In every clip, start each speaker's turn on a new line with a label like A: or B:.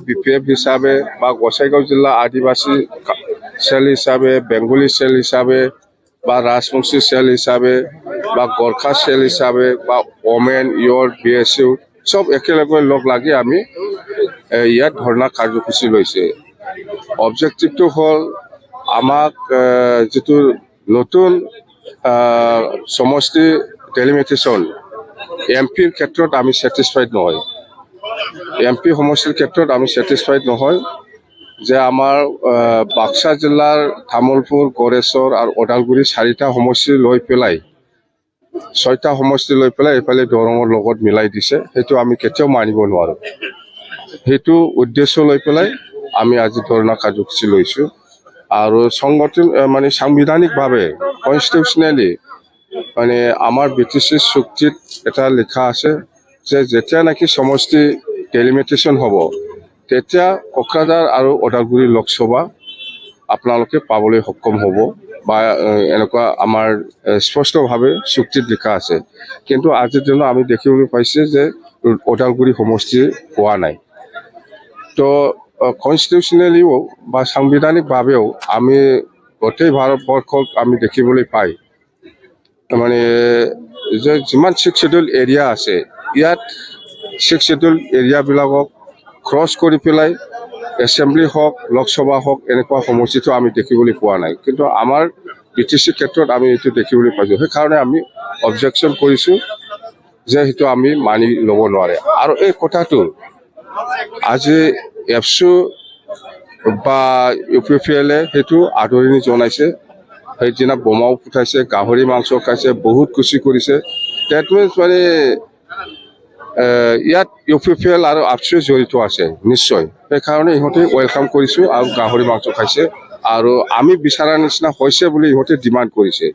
A: BPF হিসাবে বা গোসাইগাঁও জিলা আদিবাসী সেল হিসাবে, বেঙ্গলি সেল হিসাবে বা রাজবংশী সেল হিসাবে বা গোর্খা সেল হিসাবে বা ওমেন ইয়ৰ BSU সব একেলগে লগ লাগি আমি ইয়াত ধৰ্ণা কাৰ্যসূচী লৈছে। অবজেক্টিভটো হ'ল আমাক যেটো নতুন সমষ্টি ডেলিমিটেশ্যন এমপিৰ ক্ষেত্ৰত আমি স্যাটিসফাইড নহয়। এমপি সমষ্টিৰ ক্ষেত্ৰত আমি স্যাটিসফাইড নহয় যে আমাৰ বাক্সা জিলাৰ তামুলপুৰ, গড়েশ্বৰ আৰু ওদালগুৰি 4টা সমষ্টি লৈ পেলাই 6টা সমষ্টি লৈ পেলাই এফালে দৰঙৰ লগত মিলাই দিছে। সেইটো আমি কেতিয়াও মানিব নোৱাৰো। সেইটো উদ্দেশ্য লৈ পেলাই আমি আজি ধৰ্ণা কাৰ্যসূচী লৈছো। আৰু সংগঠন মানে সাংবিধানিকভাৱে কনষ্টিটিউশনেলি মানে আমাৰ BTC চুক্তিত এটা লিখা আছে যে যেতিয়া নাকি সমষ্টি ডেলিমিটেশ্যন হ'ব তেতিয়া কোকৰাঝাৰ আৰু ওদালগুৰি লোকসভা আপোনালোকে পাবলৈ সক্ষম হ'ব বা এনেকুৱা আমাৰ স্পষ্টভাৱে চুক্তিত লিখা আছে। কিন্তু আজিৰ দিনত আমি দেখিবলৈ পাইছে যে ওদালগুৰি সমষ্টি হোৱা নাই। তো কনষ্টিটিউশনেলিও বা সাংবিধানিকভাৱেও আমি গোটেই ভাৰতবৰ্ষক আমি দেখিবলৈ পাই মানে যে যিমান 6 শিডিউল এৰিয়া আছে ইয়াত 6 শিডিউল এৰিয়াবিলাকক ক্ৰছ কৰি পেলাই এছেম্বলি হওক, লোকসভা হওক এনেকুৱা সমষ্টিটো আমি দেখিবলৈ পোৱা নাই। কিন্তু আমাৰ BTC ক্ষেত্ৰত আমি এইটো দেখিবলৈ পাইছোঁ। সেইকাৰণে আমি অবজেকশ্যন কৰিছোঁ যে সেইটো আমি মানি ল'ব নোৱাৰে। আৰু এই কথাটো আজি এফচু বা UPPL সেইটো আদৰণি জনাইছে। সেইদিনা বোমাও ফুটাইছে, গাহৰি মাংস খাইছে, বহুত খুচি কৰিছে। ডেট মিনছ মানে ইয়াত UPPL আৰু আপচু জড়িত আছে নিশ্চয়। সেইকাৰণে ইহঁতে ৱেলকাম কৰিছোঁ আৰু গাহৰি মাংস খাইছে আৰু আমি বিচাৰা নিচিনা হৈছে বুলি ইহঁতে ডিমাণ্ড কৰিছে।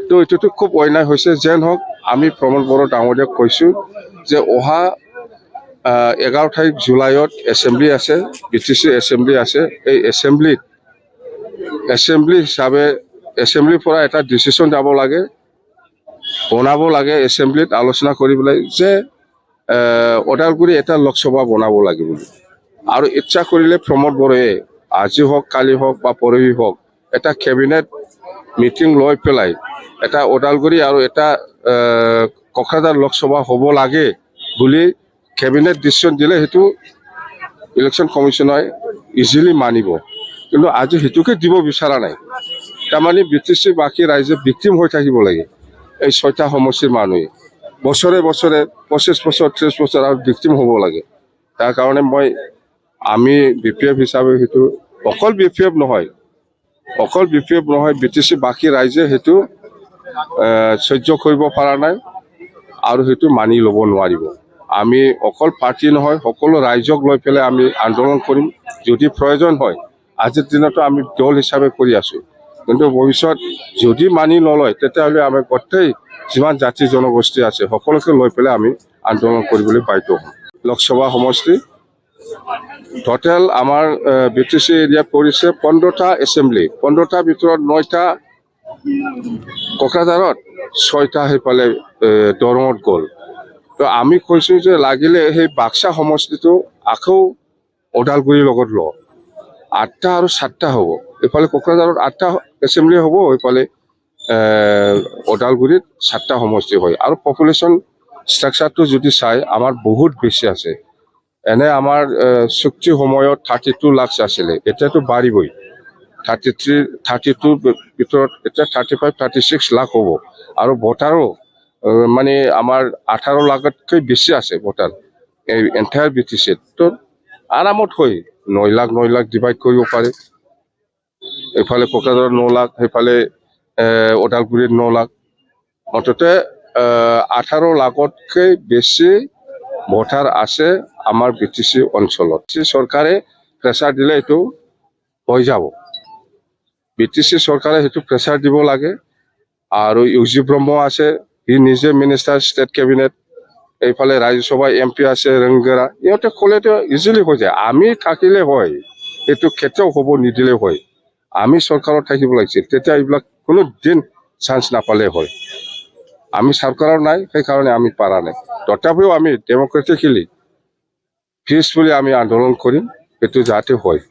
A: তো এইটোতো খুব অন্যায় হৈছে। যেন হওক আমি প্ৰমোদ বড়ো ডাঙৰীয়াক কৈছোঁ যে অহা 11 তাৰিখ জুলাইত এছেম্বলি আছে, BTC এছেম্বলি আছে। এই এছেম্বলি হিচাপে এছেম্বলিৰ পৰা এটা ডিচিশ্যন যাব লাগে, বনাব লাগে এছেম্বলিত আলোচনা কৰি পেলাই যে ওদালগুৰি এটা লোকসভা বনাব লাগে বুলি। আৰু ইচ্ছা কৰিলে প্ৰমোদ বড়োৱে আজি হওক, কালি হওক বা পৰহি হওক এটা কেবিনেট মিটিং লৈ পেলাই এটা ওদালগুৰি আৰু এটা কোকৰাঝাৰ লোকসভা হ'ব লাগে বুলি কেবিনেট ডিচিশ্যন দিলে সেইটো ইলেকশ্যন কমিশ্যনে ইজিলি মানিব। কিন্তু আজি সেইটোকে দিব বিচৰা নাই। তাৰমানে BTC বাকী ৰাইজে ভিক্টিম হৈ থাকিব লাগে। এই 6টা সমষ্টিৰ মানুহে বছৰে বছৰে 25 বছৰ 30 বছৰ আৰু ভিক্টিম হ'ব লাগে। তাৰ কাৰণে আমি BPF হিচাপে সেইটো অকল BPF নহয় BTC বাকী ৰাইজে সেইটো সহ্য কৰিব পৰা নাই আৰু সেইটো মানি ল'ব নোৱাৰিব। আমি অকল পাৰ্টি নহয় সকলো ৰাইজক লৈ পেলাই আমি আন্দোলন কৰিম। যদি প্ৰয়োজন হয় আজিৰ দিনতো আমি দল হিচাপে কৰি আছোঁ। কিন্তু ভৱিষ্যত যদি মানি নলয় তেতিয়াহ'লে আমি গোটেই যিমান জাতি জনগোষ্ঠী আছে সকলোকে লৈ পেলাই আমি আন্দোলন কৰিবলৈ বাধ্য হ'ম। লোকসভা সমষ্টি টোটেল আমাৰ BTC এৰিয়াত পৰিছে 15টা এছেম্বলি। 15টাৰ ভিতৰত 9টা কোকৰাঝাৰত, 6টা সেইফালে দৰঙত গ'ল। তো আমি কৈছোঁ যে লাগিলে সেই বাক্সা সমষ্টিটো আকৌ ওদালগুৰিৰ লগত লওঁ। 8টা আৰু 7টা হ'ব। এইফালে কোকৰাঝাৰত 8টা এছেম্বলি হ'ব, এইফালে ওদালগুৰিত 7টা সমষ্টি হয়। আৰু পপুলেশ্যন ষ্ট্ৰাকচাৰটো যদি চাই আমাৰ বহুত বেছি আছে। এনে আমাৰ চুক্তিৰ সময়ত 32 লাখ আছিলে, এতিয়াতো বাঢ়িবই। 32 ভিতৰত এতিয়া 35-36 লাখ হ'ব। আৰু ভোটাৰো মানে আমাৰ 18 লাখতকৈ বেছি আছে ভোটাৰ এই এণ্টায়াৰ BTCত। তো আৰামত হৈ 9 লাখ ডিভাইড কৰিব পাৰে। এইফালে কোকৰাঝাৰত 9 লাখ, সেইফালে ওদালগুৰিত 9 লাখ, মুঠতে 18 লাখতকৈ বেছি ভোটাৰ আছে আমাৰ BTC অঞ্চলত। চৰকাৰে প্ৰেছাৰ দিলে এইটো হৈ যাব। BTC চৰকাৰে সেইটো প্ৰেছাৰ দিব লাগে। আৰু UG ব্ৰহ্ম আছে, সি নিজে মিনিষ্টাৰ ষ্টেট কেবিনেট। এইফালে ৰাজ্যসভা MP আছে ৰংগেৰা। ইহঁতে ক'লেতো ইজিলি হৈ যায়। আমি থাকিলে হয়, এইটো কেতিয়াও হ'ব নিদিলে হয়। আমি চৰকাৰত থাকিব লাগিছিল, তেতিয়া এইবিলাক কোনো দিন চান্স নাপালে হয়। আমি চৰকাৰৰ নাই, সেইকাৰণে আমি পাৰা নাই। তথাপিও আমি ডেমক্ৰেটিকেলি পিছফুলি আমি আন্দোলন কৰিম, এইটো যাতে হয়।